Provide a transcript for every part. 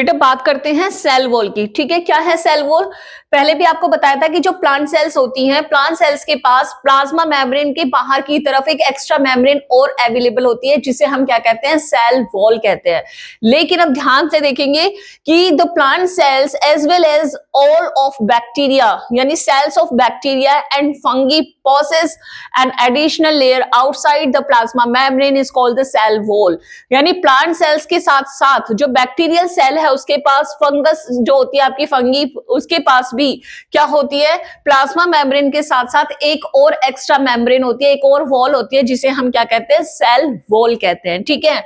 बेटा बात करते हैं सेल वॉल की। ठीक है, क्या है सेल वॉल? पहले भी आपको बताया था कि जो प्लांट सेल्स होती हैं, प्लांट सेल्स के पास प्लाज्मा मेम्ब्रेन के बाहर की तरफ एक एक्स्ट्रा मेम्ब्रेन और अवेलेबल होती है, जिसे हम क्या कहते हैं? सेल वॉल कहते हैं। लेकिन अब ध्यान से देखेंगे कि the plant cells as well as all of bacteria, यानी cells of bacteria and fungi possess an additional layer outside the plasma membrane is called the cell wall। यानी प्लांट सेल्स के साथ साथ जो बैक्टीरियल सेल है उसके पास fungus जो होती है आपकी फंगी, उसके पास भी क्या होती है? प्लाज्मा मेम्ब्रेन के साथ साथ एक और एक्स्ट्रा मेम्ब्रेन होती है, एक और वॉल होती है, जिसे हम क्या कहते हैं? सेल वॉल कहते हैं। ठीक है,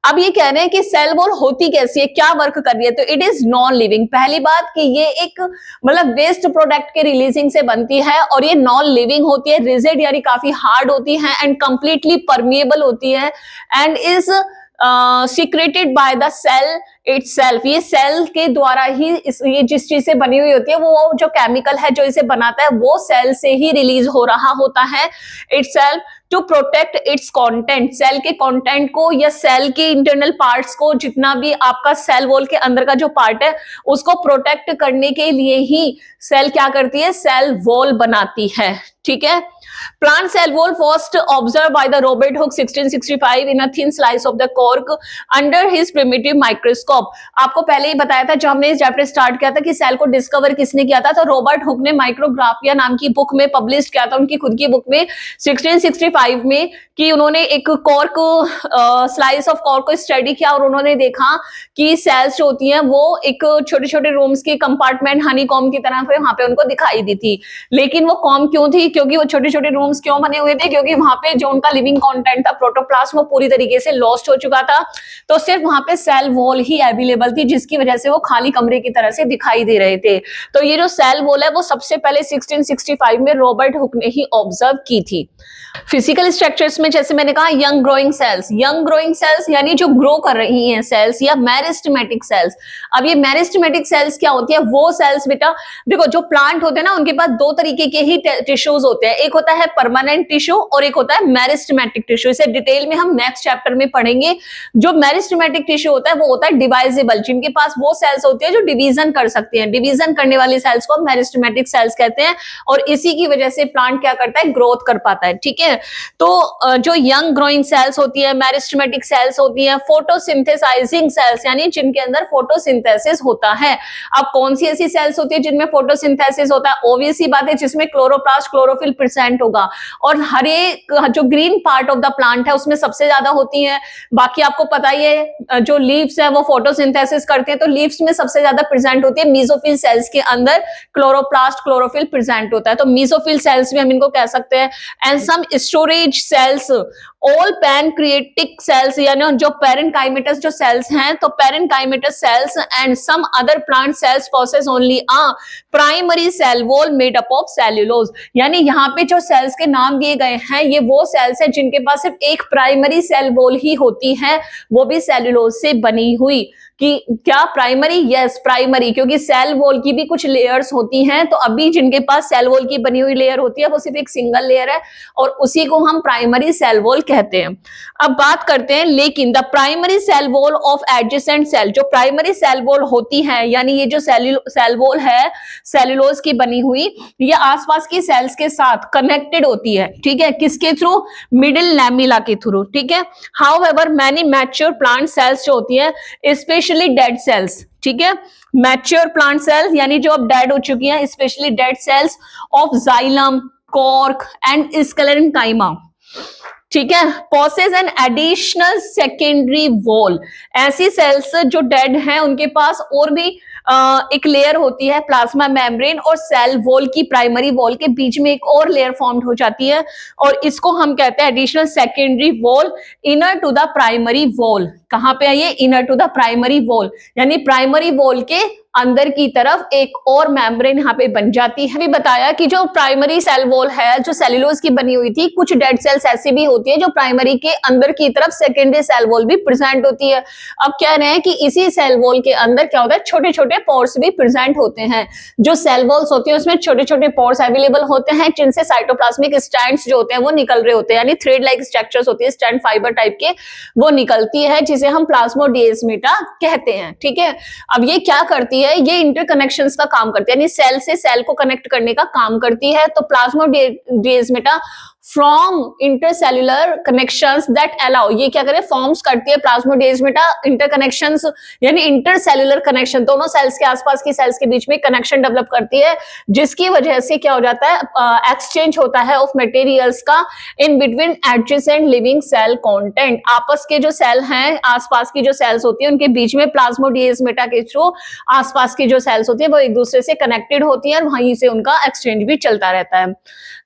अब ये कह रहे हैं कि सेल वॉल होती कैसी है, क्या वर्क कर रही है? तो इट इज नॉन लिविंग। पहली बात कि ये एक मतलब वेस्ट प्रोडक्ट के रिलीजिंग से बनती है और ये नॉन लिविंग होती है, रिजिड यानी काफी हार्ड होती है एंड कंप्लीटली परमिएबल होती है and is secreted by the cell itself. ये सेल के द्वारा ही ये जिस चीज से बनी हुई होती है, वो जो केमिकल है जो इसे बनाता है वो सेल से ही रिलीज हो रहा होता है itself to protect its content. Cell के कंटेंट को या सेल के इंटरनल पार्ट्स को, जितना भी आपका सेल वॉल के अंदर का जो पार्ट है उसको प्रोटेक्ट करने के लिए ही सेल क्या करती है? सेल वॉल बनाती है। ठीक है, plant cell wall first observed by the Robert Hooke 1665 in a thin slice of the cork under his primitive microscope। आपको पहले ही बताया था जब हमने इस चैप्टर स्टार्ट किया था कि सेल को डिस्कवर किसने किया था, तो रॉबर्ट हुक ने माइक्रोग्राफिया नाम की बुक में पब्लिश किया था, उनकी खुद की बुक में 1665 में, कि उन्होंने एक कॉर्क स्लाइस ऑफ कॉर्क को स्टडी किया और उन्होंने देखा कि सेल्स जो होती हैं वो एक छोटे छोटे रूम्स की कंपार्टमेंट हनी कॉम की तरह वहां पे उनको दिखाई दी थी। लेकिन वो कॉम क्यों थी? क्योंकि वो छोटे छोटे रूम्स क्यों बने हुए थे? क्योंकि वहां पे जो उनका लिविंग कंटेंट था प्रोटोप्लाज्म, वो पूरी तरीके से लॉस्ट हो चुका था, तो सिर्फ वहां पे सेल वॉल ही अवेलेबल थी, जिसकी वजह से वो खाली कमरे की तरह से दिखाई दे रहे थे। तो ये जो सेल वॉल है वो सबसे पहले 1665 में रॉबर्ट हुक ने ही ऑब्जर्व की थी। फिजिकल स्ट्रक्चर्स में जैसे मैंने कहा यंग ग्रोइंग सेल्स यानी जो ग्रो कर रही हैं सेल्स, या मेरिस्टेमेटिक सेल्स। अब ये मेरिस्टेमेटिक सेल्स क्या होती है? वो सेल्स बेटा देखो, जो प्लांट होते हैं ना उनके पास दो तरीके के ही टिश्यूज होते हैं, एक होता है परमानेंट टिश्यू और एक होता है मेरिस्टेमेटिक टिश्यू। इसे डिटेल में हम नेक्स्ट चैप्टर में पढ़ेंगे। जो मेरिस्टेमेटिक टिश्यू होता है वो होता है डिवाइजेबल, जिनके पास वो सेल्स होती है जो डिवीजन कर सकती हैं। डिवीजन करने वाली सेल्स को मेरिस्टेमेटिक सेल्स कहते हैं और इसी की वजह से प्लांट क्या करता है? ग्रोथ कर पाता है। ठीक है, तो जो यंग ग्रोइंग सेल्स होती है, मेरिस्टेमेटिक सेल्स होती हैं, फोटोसिंथेसाइजिंग सेल्स यानी जिनके अंदर फोटोसिंथेसिस होता है। अब कौन सी ऐसी सेल्स होती है जिनमें फोटोसिंथेसिस होता है? ऑब्वियस सी बात है, जिसमें क्लोरोप्लास्ट क्लोरोफिल प्रेजेंट होगा और हर एक जो green part of the plant है उसमें सबसे ज्यादा होती है। बाकी आपको पता ही है जो लीव्स है वो फोटोसिंथेसिस करते हैं, तो लीव्स में सबसे ज्यादा प्रेजेंट होती है। मेसोफिल सेल्स के अंदर क्लोरोप्लास्ट क्लोरोफिल प्रेजेंट होता है, तो मेसोफिल सेल्स भी हम इनको कह सकते हैं। And some storage cells, all pancreatic cells यानी जो पैरेन्काइमेटस जो सेल्स हैं, तो parenchymatous cells and some other plant cells possess only a primary cell wall made up of cellulose. यानी यहाँ पे जो सेल्स के नाम दिए गए हैं ये वो सेल्स हैं जिनके पास सिर्फ एक प्राइमरी सेल वॉल ही होती है, वो भी सेल्यूलोज से बनी हुई। कि क्या प्राइमरी? यस प्राइमरी, क्योंकि सेल वॉल की भी कुछ लेयर्स होती हैं, तो अभी जिनके पास सेल वॉल की बनी हुई लेयर होती है वो सिर्फ एक सिंगल लेयर है और उसी को हम प्राइमरी सेल वॉल कहते हैं। अब बात करते हैं, लेकिन the primary cell wall of adjacent cell, जो प्राइमरी सेल वॉल होती है यानी ये जो सेल वॉल है सेल्यूलोज की बनी हुई, ये आसपास की सेल्स के साथ कनेक्टेड होती है। ठीक है, किसके थ्रू? मिडिल लैमेला के थ्रू। ठीक है, however many mature plant cells जो होती है, स्पेशली डेड सेल्स, ठीक है, मैच्योर प्लांट सेल्स यानी जो अब डेड हो चुकी हैं, specially dead cells of xylem, cork and sclerenchyma, ठीक है, possess an additional secondary wall. ऐसी सेल्स जो डेड हैं उनके पास और भी एक लेयर होती है प्लाज्मा मेम्ब्रेन और सेल वॉल की, प्राइमरी वॉल के बीच में एक और लेयर फॉर्म्ड हो जाती है और इसको हम कहते हैं additional secondary wall inner to the primary wall. कहां पे है ये? Inner to the primary wall, यानी प्राइमरी वॉल के अंदर की तरफ एक और मेम्ब्रेन यहाँ पे बन जाती है। अभी बताया कि जो प्राइमरी सेल वॉल है जो सेल्यूलोज की बनी हुई थी, कुछ डेड सेल्स ऐसी भी होती है जो प्राइमरी के अंदर की तरफ सेकेंडरी सेल वॉल भी प्रेजेंट होती है। अब कह रहे हैं कि इसी सेल वॉल के अंदर क्या होता है, छोटे छोटे पोर्स भी प्रेजेंट होते हैं। जो सेल वॉल्स होती है उसमें छोटे छोटे पोर्स अवेलेबल होते हैं जिनसे साइटोप्लाज्मिक स्ट्रैंड्स जो होते हैं वो निकल रहे होते हैं, यानी थ्रेड लाइक स्ट्रक्चर्स होती है स्ट्रैंड फाइबर टाइप के, वो निकलती है जिसे हम प्लाज्मोडेस्माटा कहते हैं। ठीक है, अब ये क्या करती है, ये इंटरकनेक्शंस का काम करती है, यानी सेल से सेल को कनेक्ट करने का काम करती है। तो plasmodesmata from intercellular connections that allow, ये क्या करे, फॉर्म्स करती है प्लाज्मोडेस्माटा इंटरकनेक्शंस, यानी इंटरसेल्युलर कनेक्शन, दोनों सेल्स के आसपास की सेल्स के बीच में कनेक्शन डेवलप करती है, जिसकी वजह से क्या हो जाता है, एक्सचेंज होता है ऑफ मटेरियल्स का in between adjacent living cell content. आपस के जो सेल हैं, आसपास की जो सेल्स होती है उनके बीच में प्लाज्मोडेस्माटा के थ्रू आसपास की जो सेल्स होती है वो एक दूसरे से कनेक्टेड होती है और वहीं से उनका एक्सचेंज भी चलता रहता है।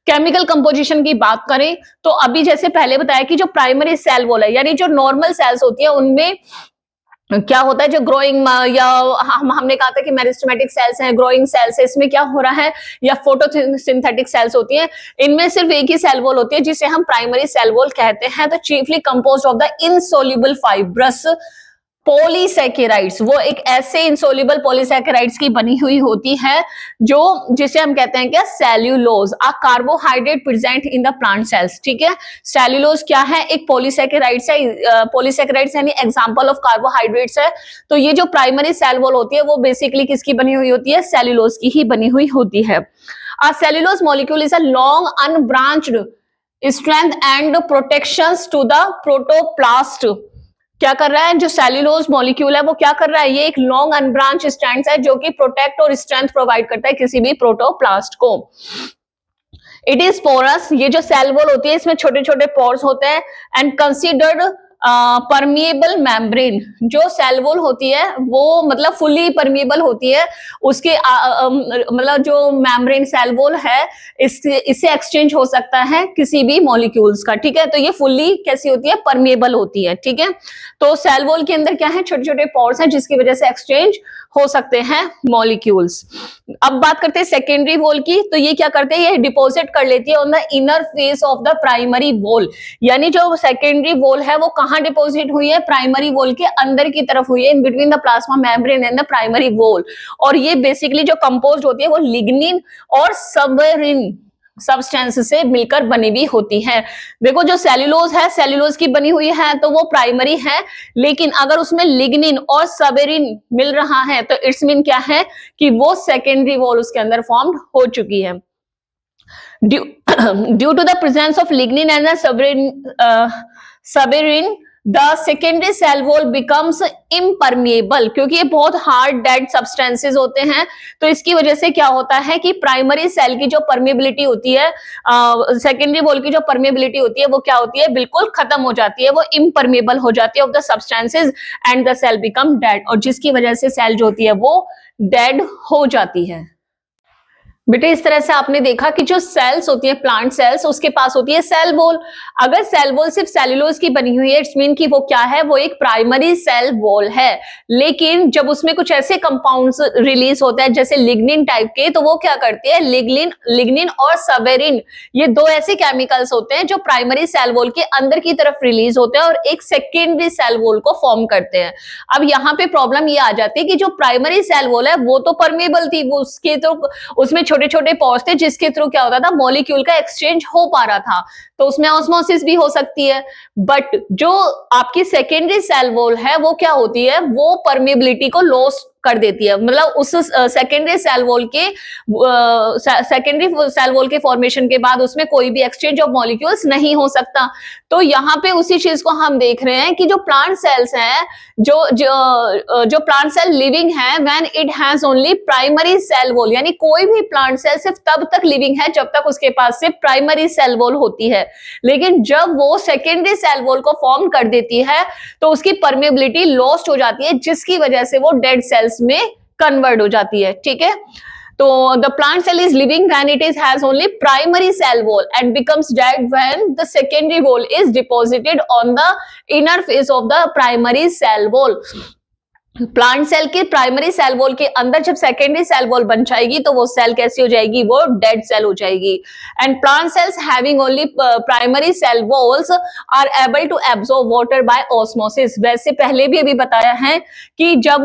केमिकल कंपोजिशन की बात करें तो अभी जैसे पहले बताया कि जो प्राइमरी सेल वॉल है, यानी जो नॉर्मल सेल्स होती है उनमें क्या होता है, जो ग्रोइंग या हमने कहा था कि मेरिस्टेमेटिक सेल्स हैं, ग्रोइंग सेल्स है, इसमें क्या हो रहा है, या फोटोसिंथेटिक सेल्स होती हैं, इनमें सिर्फ एक ही सेल वॉल होती है जिसे हम प्राइमरी सेल वॉल कहते हैं। तो chiefly composed of the insoluble fibrous polysaccharides, वो एक ऐसे इंसोल्यूबल पॉलीसैकेराइड्स की बनी हुई होती है जो जिसे हम कहते हैं क्या, cellulose, a carbohydrate present in the plant cells. ठीक है, सेल्यूलोज क्या है, एक पॉलीसैकेराइड्स है, पॉलीसैकेराइड्स यानी एग्जांपल ऑफ कार्बोहाइड्रेट्स है। तो ये जो प्राइमरी सेल वॉल होती है वो बेसिकली किसकी बनी हुई होती है, सेल्यूलोज की ही बनी हुई होती है। A cellulose molecule is a long unbranched strength and protections to the protoplast. क्या कर रहा है, जो सेल्यूलोज मॉलिक्यूल है वो क्या कर रहा है, ये एक लॉन्ग अनब्रांच स्ट्रैंड्स है जो कि प्रोटेक्ट और स्ट्रेंथ प्रोवाइड करता है किसी भी प्रोटोप्लास्ट को। इट इज पोरस, ये जो सेल वॉल होती है इसमें छोटे छोटे पोर्स होते हैं, एंड कंसीडर्ड परमिएबल मेम्ब्रेन, जो सेल वॉल होती है वो मतलब फुली परमिएबल होती है, उसके मतलब जो मेम्ब्रेन सेल वॉल है इससे एक्सचेंज हो सकता है किसी भी मॉलिक्यूल्स का। ठीक है, तो ये फुली कैसी होती है, परमिएबल होती है। ठीक है, तो सेल वॉल के अंदर क्या है, छोटे छोटे पोर्स हैं जिसकी वजह से एक्सचेंज हो सकते हैं मॉलिक्यूल्स। अब बात करते हैं सेकेंडरी वॉल की, तो ये क्या करते हैं, ये डिपॉजिट कर लेती है on the inner face of the primary wall, यानी जो सेकेंडरी वॉल है वो कहां डिपॉजिट हुई है, प्राइमरी वॉल के अंदर की तरफ हुई है, in between the plasma membrane and the primary wall. और ये बेसिकली जो कंपोज्ड होती है वो लिग्निन और सबेरिन सब्सटेंस से मिलकर बनी हुई होती है। देखो जो सेल्यूलोज है, सेल्यूलोज की बनी हुई है तो वो प्राइमरी है, लेकिन अगर उसमें लिग्निन और सबेरिन मिल रहा है तो इट्स मीन क्या है कि वो सेकेंडरी वॉल उसके अंदर फॉर्म्ड हो चुकी है। Due to the presence of lignin and suberin the secondary cell wall becomes impermeable, क्योंकि ये बहुत हार्ड डेड सब्सटेंसेस होते हैं, तो इसकी वजह से क्या होता है कि प्राइमरी सेल की जो परमिएबिलिटी होती है, सेकेंडरी वॉल की जो परमिएबिलिटी होती है वो क्या होती है, बिल्कुल खत्म हो जाती है, वो इम्परमिएबल हो जाती है of the substances and the cell become dead, और जिसकी वजह से सेल जो होती है वो डेड हो जाती है। बेटे इस तरह से आपने देखा कि जो सेल्स होती है, प्लांट सेल्स, उसके पास होती है सेल वॉल। अगर सेल वॉल सिर्फ सेल्यूलोज की बनी हुई है, इट्स मीन कि वो क्या है, वो एक प्राइमरी सेल वॉल है। लेकिन जब उसमें कुछ ऐसे कंपाउंड्स रिलीज होते हैं जैसे लिग्निन टाइप के, तो वो क्या करती है, लिग्निन और सबेरिन, ये दो ऐसे केमिकल्स होते हैं जो प्राइमरी सेल वॉल के अंदर की तरफ रिलीज होते हैं और एक सेकेंडरी सेल वॉल को फॉर्म करते हैं। अब यहाँ पे प्रॉब्लम ये आ जाती है कि जो प्राइमरी सेल वॉल है वो तो परमेबल थी, वो उसके तो उसमें छोटे छोटे पोर्स थे जिसके थ्रू क्या होता था, मॉलिक्यूल का एक्सचेंज हो पा रहा था, तो उसमें ऑस्मोसिस भी हो सकती है। बट जो आपकी सेकेंडरी सेल वॉल है वो क्या होती है, वो परमेबिलिटी को लॉस कर देती है, मतलब उस सेकेंडरी सेल वॉल के फॉर्मेशन के बाद उसमें कोई भी एक्सचेंज ऑफ मॉलिक्यूल्स नहीं हो सकता। तो यहाँ पे उसी चीज को हम देख रहे हैं कि जो प्लांट सेल्स हैं, जो प्लांट सेल लिविंग है, when it has only primary cell wall, यानी कोई भी प्लांट सेल सिर्फ तब तक लिविंग है जब तक उसके पास सिर्फ प्राइमरी सेल वॉल होती है, लेकिन जब वो सेकेंडरी सेल वॉल को फॉर्म कर देती है तो उसकी परमेबिलिटी लॉस्ट हो जाती है, जिसकी वजह से वो डेड सेल्स में कन्वर्ट हो जाती है। ठीक है, तो the plant cell is living when it has only primary cell wall and becomes dead when the secondary wall is deposited on the inner face of the primary cell wall. Plant cell के primary cell wall के अंदर जब secondary cell wall बन जाएगी तो वो cell कैसी हो जाएगी, वो डेड सेल हो जाएगी। And plant cells having only primary cell walls are able to absorb water by osmosis. वैसे पहले भी अभी बताया है कि जब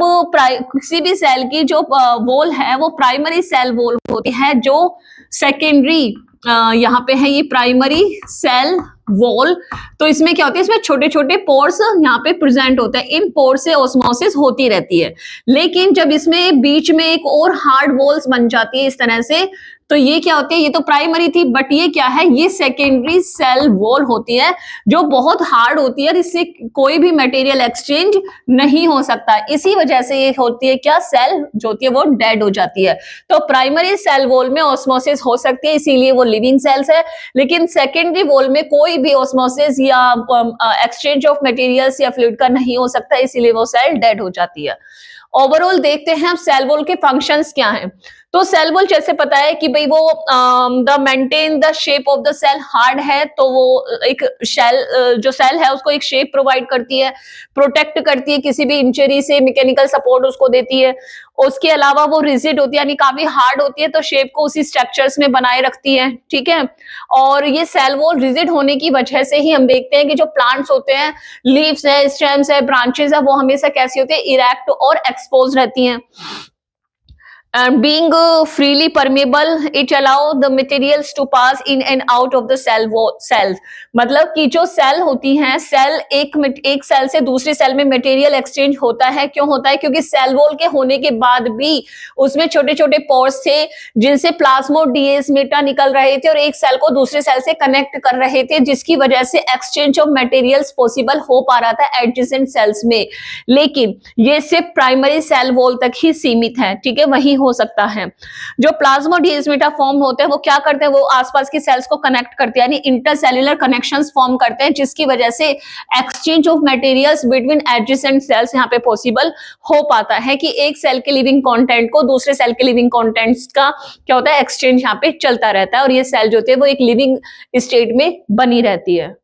किसी भी सेल की जो वॉल है वो प्राइमरी सेल वॉल होती है, जो सेकेंडरी यहाँ पे है ये प्राइमरी सेल वॉल, तो इसमें क्या होता है, इसमें छोटे छोटे पोर्स यहाँ पे प्रेजेंट होते हैं, इन पोर्स से ऑस्मोसिस होती रहती है। लेकिन जब इसमें बीच में एक और हार्ड वॉल्स बन जाती है इस तरह से, तो ये क्या होती है, ये तो प्राइमरी थी बट ये क्या है, ये सेकेंडरी सेल वॉल होती है जो बहुत हार्ड होती है और इससे कोई भी मटेरियल एक्सचेंज नहीं हो सकता। इसी वजह से ये होती है क्या, सेल जो होती है वो डेड हो जाती है। तो प्राइमरी सेल वॉल में ऑस्मोसिस हो सकती है, इसीलिए वो लिविंग सेल्स है। लेकिन सेकेंडरी वॉल में कोई भी ऑस्मोसिस या एक्सचेंज ऑफ मटेरियल्स या फ्लूइड का नहीं हो सकता, इसीलिए वो सेल डेड हो जाती है। ओवरऑल देखते हैं अब सेल वॉल के फंक्शंस क्या हैं। तो सेल वॉल जैसे पता है कि भाई वो the maintain the shape of the cell, hard है तो वो एक शेल जो सेल है उसको एक शेप प्रोवाइड करती है, प्रोटेक्ट करती है किसी भी इंजरी से, मैकेनिकल सपोर्ट उसको देती है। उसके अलावा वो रिजिड होती है यानी काफी हार्ड होती है, तो शेप को उसी स्ट्रक्चर्स में बनाए रखती है, ठीक है। और ये सेल वॉल रिजिड होने की वजह से ही हम देखते हैं कि जो प्लांट्स होते हैं, लीव्स है, स्टेम्स है, ब्रांचेस है, वो हमेशा कैसी होती है, इरेक्ट और एक्सपोज रहती हैं। And being freely permeable, it allow the materials to pass in and out of the cells। मतलब कि जो सेल होती हैं, सेल एक सेल से दूसरे सेल में मटेरियल एक्सचेंज होता है। क्यों होता है? क्योंकि सेल वॉल के होने के बाद भी उसमें छोटे छोटे पोर्स थे जिनसे प्लाज्मोडिएस्मेटा निकल रहे थे और एक सेल को दूसरे सेल से कनेक्ट कर रहे थे, जिसकी वजह से एक्सचेंज ऑफ मटेरियल्स पॉसिबल हो पा रहा था एडजेसेंट सेल्स में। लेकिन ये सिर्फ प्राइमरी सेल वॉल तक ही सीमित है, ठीक है, वही हो सकता है। जो प्लाज्मोडिएस्मेटा फॉर्म होते हैं वो क्या करते हैं, वो आसपास की सेल्स को कनेक्ट करते हैं, यानी इंटरसेल्युलर कनेक्शंस फॉर्म करते हैं, जिसकी वजह से exchange of materials between adjacent sales यहाँ पे पॉसिबल हो पाता है कि एक सेल के लिविंग कंटेंट को दूसरे सेल के लिविंग कंटेंट्स का क्या होता है, एक्सचेंज यहाँ पे चलता रहता है और ये सेल जो होती है वो एक लिविंग स्टेट में बनी रहती है।